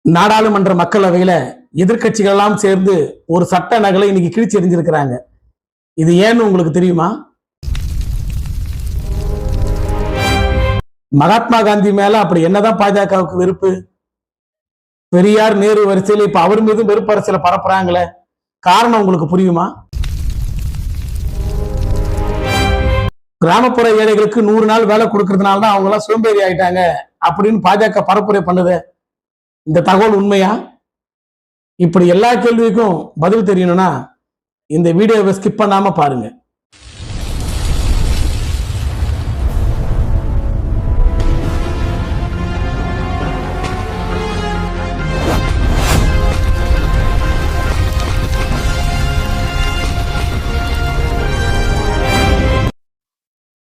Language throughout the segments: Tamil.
நாடாளுமன்ற மக்களவையில எதிர்க்கட்சிகள் எல்லாம் சேர்ந்து ஒரு சட்ட நகலை இன்னைக்கு கிழிச்சு எறிஞ்சிருக்கிறாங்க. இது ஏன்னு உங்களுக்கு தெரியுமா? மகாத்மா காந்தி மேல அப்படி என்னதான் பாஜகவுக்கு வெறுப்பு? பெரியார் நேரு வரிசையில் இப்ப அவர் மீது வெறுப்பு அரசியல பரப்புறாங்களே, காரணம் உங்களுக்கு புரியுமா? கிராமப்புற ஏழைகளுக்கு 100 நாள் வேலை கொடுக்கறதுனால தான் அவங்க எல்லாம் சோம்பேறி ஆயிட்டாங்க அப்படின்னு பாஜக பரப்புரை பண்ணுது. இந்த தகவல் உண்மையா? இப்படி எல்லா கேள்விக்கும் பதில் தெரியணும்னா இந்த வீடியோவை ஸ்கிப் பண்ணாம பாருங்க.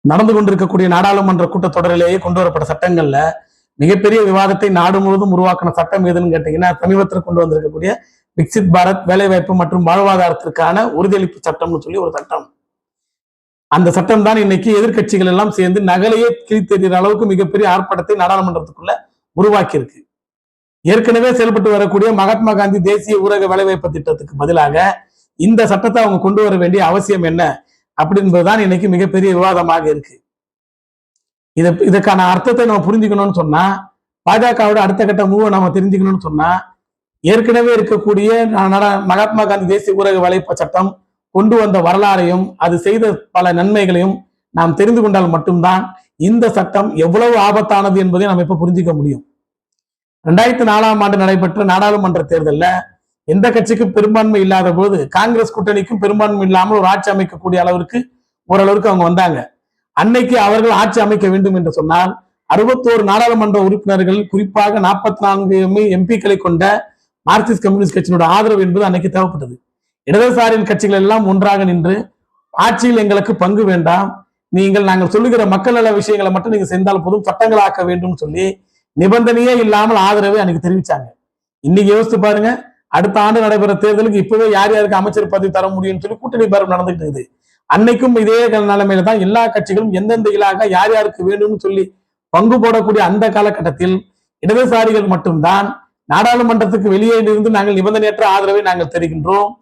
நடந்து கொண்டிருக்கக்கூடிய நாடாளுமன்ற கூட்டத்தொடரிலேயே கொண்டு வரப்பட்ட சட்டங்கள்ல மிகப்பெரிய விவாதத்தை நாடு முழுவதும் உருவாக்கின சட்டம் எதுன்னு கேட்டீங்கன்னா, சமீபத்தில் கொண்டு வந்திருக்கக்கூடிய விக்சித் பாரத் வேலைவாய்ப்பு மற்றும் வாழ்வாதாரத்திற்கான உறுதியளிப்பு சட்டம்னு சொல்லி ஒரு சட்டம். அந்த சட்டம் தான் இன்னைக்கு எதிர்கட்சிகள் எல்லாம் சேர்ந்து நகலையே கிழித்தெறிகிற அளவுக்கு மிகப்பெரிய ஆர்ப்பாட்டத்தை நாடாளுமன்றத்துக்குள்ள உருவாக்கி இருக்கு. ஏற்கனவே செயல்பட்டு வரக்கூடிய மகாத்மா காந்தி தேசிய ஊரக வேலைவாய்ப்பு திட்டத்துக்கு பதிலாக இந்த சட்டத்தை அவங்க கொண்டு வர வேண்டிய அவசியம் என்ன அப்படின்பதுதான் இன்னைக்கு மிகப்பெரிய விவாதமாக இருக்கு. இதுக்கான அர்த்தத்தை நம்ம புரிஞ்சுக்கணும்னு சொன்னா, பாஜகவோட அடுத்த கட்ட மூவ நம்ம தெரிஞ்சுக்கணும்னு சொன்னா, ஏற்கனவே இருக்கக்கூடிய மகாத்மா காந்தி தேசிய ஊரக வேலைவாய்ப்பு சட்டம் கொண்டு வந்த வரலாறையும் அது செய்த பல நன்மைகளையும் நாம் தெரிந்து கொண்டால் மட்டும்தான் இந்த சட்டம் எவ்வளவு ஆபத்தானது என்பதை நம்ம இப்ப புரிஞ்சுக்க முடியும். 2004ஆம் ஆண்டு நடைபெற்ற நாடாளுமன்ற தேர்தலில் எந்த கட்சிக்கும் பெரும்பான்மை இல்லாத போது காங்கிரஸ் கூட்டணிக்கும் பெரும்பான்மை இல்லாமல் ஒரு ஆட்சி அமைக்கக்கூடிய அளவிற்கு ஓரளவுக்கு அவங்க வந்தாங்க. அன்னைக்கு அவர்கள் ஆட்சி அமைக்க வேண்டும் என்று சொன்னால் 61 நாடாளுமன்ற உறுப்பினர்கள், குறிப்பாக 44 எம்பிக்களை கொண்ட மார்க்சிஸ்ட் கம்யூனிஸ்ட் கட்சியினோட ஆதரவு என்பது அன்னைக்கு தேவைப்பட்டது. இடதுசாரியின் கட்சிகள் எல்லாம் ஒன்றாக நின்று ஆட்சியில் எங்களுக்கு பங்கு வேண்டாம், நாங்கள் சொல்லுகிற மக்கள் நல விஷயங்களை மட்டும் நீங்க செஞ்சால் போதும், சட்டங்கள் ஆக்க வேண்டும் சொல்லி நிபந்தனையே இல்லாமல் ஆதரவை அன்னைக்கு தெரிவிச்சாங்க. இன்னைக்கு யோசித்து பாருங்க, அடுத்த ஆண்டு நடைபெற தேர்தலுக்கு இப்பவே யார் யாருக்கு அமைச்சர் பதவி தர முடியும்னு சொல்லி கூட்டணி பேரம் நடந்துட்டு இருக்குது. அன்னைக்கும் இதே நிலைமையில தான் எல்லா கட்சிகளும் எந்தெந்த இலாக யார் யாருக்கு வேணும்னு சொல்லி பங்கு போடக்கூடிய அந்த காலகட்டத்தில் இடதுசாரிகள் மட்டும்தான் நாடாளுமன்றத்துக்கு வெளியே இருந்து நாங்கள் நிபந்தனையற்ற ஆதரவை நாங்கள் தெரிகின்றோம்,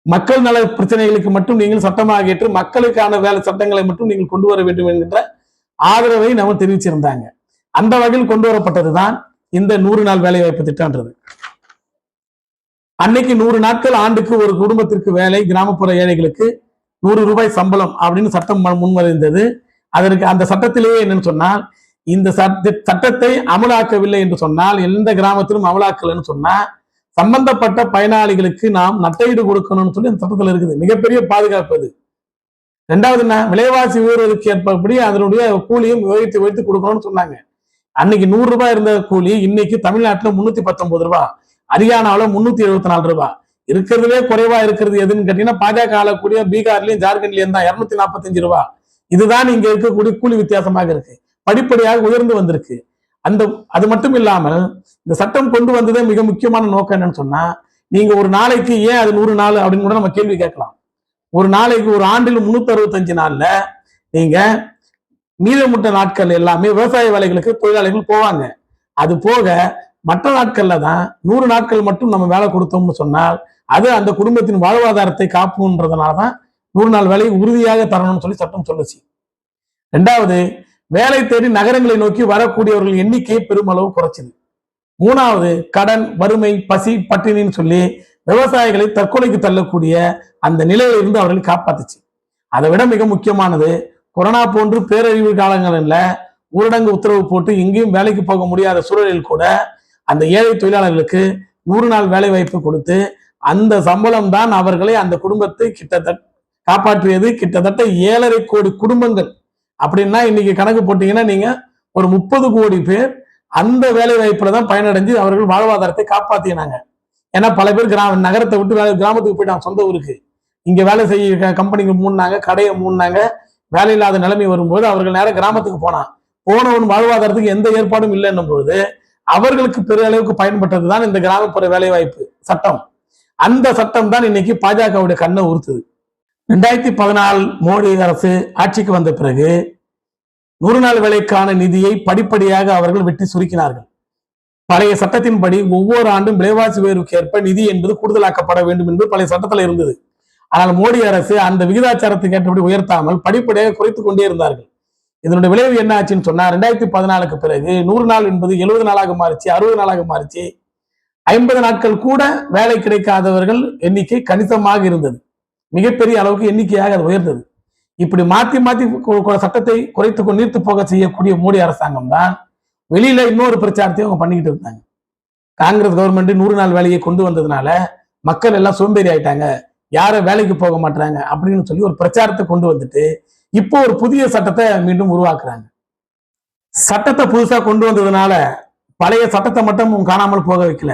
மக்கள் நல பிரச்சனைகளுக்கு மட்டும் நீங்கள் சட்டமாக ஏற்று மக்களுக்கான வேலை சட்டங்களை மட்டும் நீங்கள் கொண்டு வர வேண்டும் என்கின்ற ஆதரவை நம்ம தெரிவிச்சிருந்தாங்க. அந்த வகையில் கொண்டு வரப்பட்டதுதான் இந்த 100 நாள் வேலை வாய்ப்பு திட்டம்ன்றது. அன்னைக்கு 100 நாட்கள் ஆண்டுக்கு ஒரு குடும்பத்திற்கு வேலை, கிராமப்புற ஏழைகளுக்கு 100 ரூபாய் சம்பளம் அப்படின்னு சட்டம் முன்வரைந்தது. அதற்கு அந்த சட்டத்திலேயே என்னன்னு சொன்னால், இந்த சட்டத்தை அமலாக்கவில்லை என்று சொன்னால், எந்த கிராமத்திலும் அமலாக்கலன்னு சொன்னா சம்பந்தப்பட்ட பயனாளிகளுக்கு நாம் நட்டையீடு கொடுக்கணும்னு சொல்லி அந்த சட்டத்தில் இருக்குது. மிகப்பெரிய பாதுகாப்பு அது. ரெண்டாவது என்ன, விலைவாசி உயர்வதற்கு ஏற்பபடி அதனுடைய கூலியும் வைத்து கொடுக்கணும்னு சொன்னாங்க. அன்னைக்கு 100 ரூபாய் இருந்த கூலி இன்னைக்கு தமிழ்நாட்டுல 319 ரூபாய், ஹரியானாவில் 374 ரூபாய். இருக்கிறதுலே குறைவா இருக்கிறது எதுன்னு கேட்டீங்கன்னா, பாஜக ஆளக்கூடிய பீகார்லயும் ஜார்க்கண்ட்லயும் தான் 245 ரூபாய். இதுதான் இங்க இருக்கக்கூடிய கூலி வித்தியாசமாக இருக்கு. படிப்படியாக உயர்ந்து வந்திருக்கு. அது மட்டும் இல்லாமல் இந்த சட்டம் கொண்டு வந்ததே மிக முக்கியமான நோக்கம் என்னன்னு சொன்னா, நீங்க ஒரு நாளைக்கு ஏன் அது 100 நாள் அப்படின்னு கூட நம்ம கேள்வி கேட்கலாம். ஒரு நாளைக்கு, ஒரு ஆண்டில் 365 நாள்ல நீங்க மீதமுட்ட நாட்கள் எல்லாமே விவசாய வேலைகளுக்கு தொழிலாளிகள் போவாங்க. அது போக மற்ற நாட்கள்ல தான் 100 நாட்கள் மட்டும் நம்ம வேலை கொடுத்தோம்னு சொன்னால் அது அந்த குடும்பத்தின் வாழ்வாதாரத்தை காப்புன்றதுனாலதான் 100 நாள் வேலையை உறுதியாக தரணும்னு சொல்லி சட்டம் சொல்லுச்சு. ரெண்டாவது, வேலை தேடி நகரங்களை நோக்கி வரக்கூடியவர்கள் எண்ணிக்கையை பெருமளவு குறைச்சது. மூணாவது, கடன், வறுமை, பசி, பட்டினின்னு சொல்லி விவசாயிகளை தற்கொலைக்கு தள்ளக்கூடிய அந்த நிலையில இருந்து அவர்களை காப்பாத்துச்சு. அதை விட மிக முக்கியமானது, கொரோனா போன்று பேரழிவு காலங்களில் ஊரடங்கு உத்தரவு போட்டு எங்கேயும் வேலைக்கு போக முடியாத சூழலில் கூட அந்த ஏழை தொழிலாளர்களுக்கு 100 நாள் வேலை வாய்ப்பு கொடுத்து அந்த சம்பளம் தான் அவர்களை, அந்த குடும்பத்தை கிட்டத்தட்ட காப்பாற்றியது. கிட்டத்தட்ட 7.5 கோடி குடும்பங்கள் அப்படின்னா இன்னைக்கு கணக்கு போட்டீங்கன்னா நீங்க ஒரு 30 கோடி பேர் அந்த வேலை வாய்ப்புல தான் பயனடைஞ்சு அவர்கள் வாழ்வாதாரத்தை காப்பாத்தினாங்க. ஏன்னா பல பேர் நகரத்தை விட்டு கிராமத்துக்கு போயிட்டாங்க சொந்த ஊருக்கு. இங்க வேலை செய்ய கம்பெனிக்கு மூடினாங்க, கடையை மூடினாங்க. வேலை இல்லாத நிலைமை வரும்போது அவர்கள் நேரம் கிராமத்துக்கு போனவன் வாழ்வாதாரத்துக்கு எந்த ஏற்பாடும் இல்லைன்னும் பொழுது அவர்களுக்கு பெரிய அளவுக்கு பயன்பட்டதுதான் இந்த கிராமப்புற வேலை வாய்ப்பு சட்டம். அந்த சட்டம் தான் இன்னைக்கு பாஜகவுடைய கண்ணை உறுத்துது. 2014 மோடி அரசு ஆட்சிக்கு வந்த பிறகு 100 நாள் வேலைக்கான நிதியை படிப்படியாக அவர்கள் வெட்டி சுருக்கினார்கள். பழைய சட்டத்தின்படி ஒவ்வொரு ஆண்டும் விலைவாசி உயர்வுக்கு ஏற்ப நிதி என்பது கூடுதலாக்கப்பட வேண்டும் என்பது பழைய சட்டத்தில் இருந்தது. ஆனால் மோடி அரசு அந்த விகிதாச்சாரத்துக்கு ஏற்றபடி உயர்த்தாமல் படிப்படியாக குறைத்துக் கொண்டே இருந்தார்கள். இதனுடைய விளைவு என்ன ஆச்சுன்னு சொன்னா 2014 பிறகு 100 நாள் என்பது 70 நாளாக மாறிச்சு, 60 நாளாக மாறிச்சு. 50 நாட்கள் கூட வேலை கிடைக்காதவர்கள் எண்ணிக்கை கணிசமாக இருந்தது. மிகப்பெரிய அளவுக்கு எண்ணிக்கையாக அது உயர்ந்தது. இப்படி மாத்தி மாத்தி சட்டத்தை குறைத்து நீர்த்து போக செய்யக்கூடிய மோடி அரசாங்கம் தான் வெளியில இன்னொரு பிரச்சாரத்தையும் அவங்க பண்ணிக்கிட்டு இருந்தாங்க. காங்கிரஸ் கவர்மெண்ட் 100 நாள் வேலையை கொண்டு வந்ததுனால மக்கள் எல்லாம் சோம்பேறி ஆயிட்டாங்க, யாரும் வேலைக்கு போக மாட்டாங்க அப்படின்னு சொல்லி ஒரு பிரச்சாரத்தை கொண்டு வந்துட்டு இப்போ ஒரு புதிய சட்டத்தை மீண்டும் உருவாக்குறாங்க. சட்டத்தை புதுசா கொண்டு வந்ததுனால பழைய சட்டத்தை மட்டும் காணாமல் போக வைக்கல,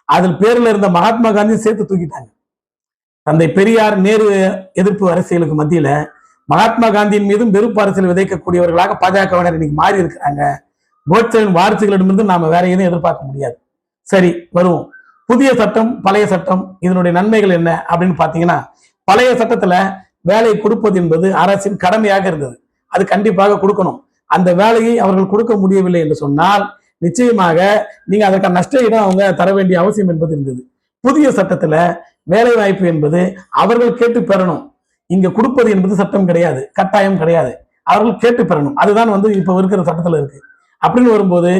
அதில் பேர்ல இருந்த மகாத்மா காந்தி சேர்த்து தூக்கிட்டாங்க. தந்தை பெரியார் நேரு எதிர்ப்பு அரசியலுக்கு மத்தியில மகாத்மா காந்தியின் மீதும் வெறுப்பு அரசியல் விதைக்கக்கூடியவர்களாக பாஜகவினர் இன்னைக்கு மாறி இருக்கிறாங்க. கோட்சேவின் வாரிசுகளிடமிருந்து நாம வேற எதுவும் எதிர்பார்க்க முடியாது. சரி, வருவோம். புதிய சட்டம் பழைய சட்டம் இதனுடைய நன்மைகள் என்ன அப்படின்னு பாத்தீங்கன்னா, பழைய சட்டத்துல வேலை கொடுப்பது என்பது அரசின் கடமையாக இருந்தது. அது கண்டிப்பாக கொடுக்கணும். அந்த வேலையை அவர்கள் கொடுக்க முடியவில்லை என்று சொன்னால் நிச்சயமாக நீங்க அதற்கான நஷ்ட ஈடு அவங்க தர வேண்டிய அவசியம் என்பது இருந்தது. புதிய சட்டத்துல வேலை வாய்ப்பு என்பது அவர்கள் கேட்டு பெறணும். இங்க கொடுப்பது என்பது சட்டம் கிடையாது, கட்டாயம் கிடையாது. அவர்கள் கேட்டு பெறணும். அதுதான் இப்ப இருக்கிற சட்டத்துல இருக்கு. அப்படின்னு வரும்போது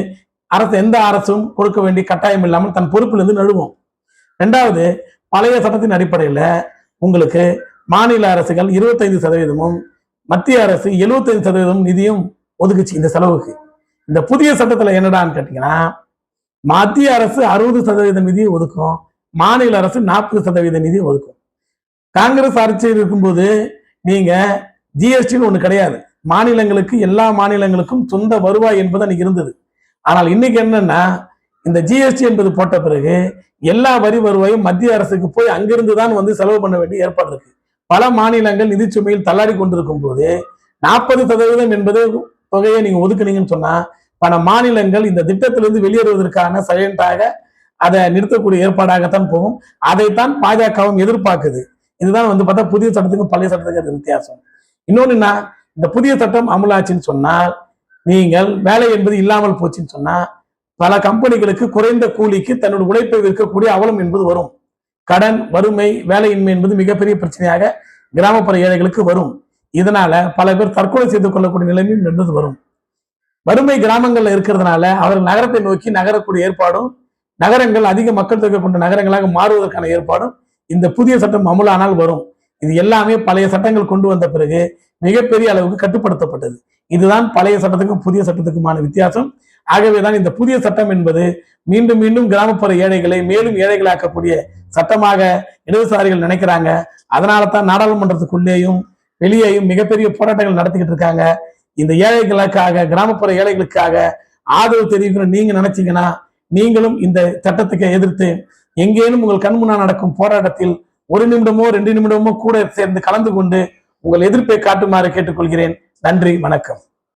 எந்த அரசும் கொடுக்க வேண்டிய கட்டாயம் இல்லாமல் தன் பொறுப்பிலிருந்து நழுவும். இரண்டாவது, பழைய சட்டத்தின் அடிப்படையில உங்களுக்கு மாநில அரசுகள் 25%, மத்திய அரசு 75% நிதியும் ஒதுக்குச்சு இந்த செலவுக்கு. இந்த புதிய சட்டத்துல என்னடான்னு கேட்டீங்கன்னா, மத்திய அரசு 60% நிதியை ஒதுக்கும், மாநில அரசு 40% நிதியை ஒதுக்கும். காங்கிரஸ் ஆட்சியில் இருக்கும்போது நீங்க ஜிஎஸ்டின்னு ஒண்ணு கிடையாது. மாநிலங்களுக்கு எல்லா மாநிலங்களுக்கும் சொந்த வருவாய் என்பது அன்னைக்கு இருந்தது. ஆனால் இன்னைக்கு என்னன்னா, இந்த ஜிஎஸ்டி என்பது போட்ட பிறகு எல்லா வரி வருவாயும் மத்திய அரசுக்கு போய் அங்கிருந்து தான் செலவு பண்ண வேண்டிய ஏற்பாடு இருக்கு. பல மாநிலங்கள் நிதி சுமையில் தள்ளாடி கொண்டிருக்கும் போது 40% என்பது தொகையை நீங்க ஒதுக்குனீங்கன்னு சொன்னா பல மாநிலங்கள் இந்த திட்டத்திலிருந்து வெளியேறுவதற்கான சைலண்டாக அதை நிறுத்தக்கூடிய ஏற்பாடாகத்தான் போகும். அதைத்தான் பாஜகவும் எதிர்பார்க்குது. இதுதான் பார்த்தா புதிய சட்டத்துக்கும் பழைய சட்டத்துக்கும் வித்தியாசம். இன்னொன்னு, இந்த புதிய சட்டம் அமலாச்சின்னு சொன்னால் நீங்கள் வேலை என்பது இல்லாமல் போச்சுன்னு சொன்னா பல கம்பெனிகளுக்கு குறைந்த கூலிக்கு தன்னோட உழைப்பை விற்கக்கூடிய அவலம் என்பது வரும். கடன், வறுமை, வேலையின்மை என்பது மிகப்பெரிய பிரச்சனையாக கிராமப்புற ஏழைகளுக்கு வரும். இதனால பல பேர் தற்கொலை செய்து கொள்ளக்கூடிய நிலைமையும் என்பது வரும். வறுமை கிராமங்கள்ல இருக்கிறதுனால அவர்கள் நகரத்தை நோக்கி நகரக்கூடிய ஏற்பாடும், நகரங்கள் அதிக மக்கள் தொகை கொண்ட நகரங்களாக மாறுவதற்கான ஏற்பாடும் இந்த புதிய சட்டம் அமலானால் வரும். இது எல்லாமே பழைய சட்டங்கள் கொண்டு வந்த பிறகு மிகப்பெரிய அளவுக்கு கட்டுப்படுத்தப்பட்டது. இதுதான் பழைய சட்டத்துக்கும் புதிய சட்டத்துக்குமான வித்தியாசம். ஆகவேதான் இந்த புதிய சட்டம் என்பது மீண்டும் மீண்டும் கிராமப்புற ஏழைகளை மேலும் ஏழைகளாக்கக்கூடிய சட்டமாக இடதுசாரிகள் நினைக்கிறாங்க. அதனால தான் நாடாளுமன்றத்துக்குள்ளேயும் வெளியேயும் மிகப்பெரிய போராட்டங்கள் நடத்திக்கிட்டு இருக்காங்க. இந்த ஏழைகளுக்காக, கிராமப்புற ஏழைகளுக்காக ஆதரவு தெரிவிக்கணும் நீங்க நினைச்சீங்கன்னா நீங்களும் இந்த சட்டத்துக்கு எதிர்த்து எங்கேனும் உங்கள் கண் முன்னால் நடக்கும் போராட்டத்தில் 1 நிமிடமோ 2 நிமிடமோ கூட சேர்ந்து கலந்து கொண்டு உங்கள் எதிர்ப்பை காட்டுமாறு கேட்டுக்கொள்கிறேன். நன்றி, வணக்கம்.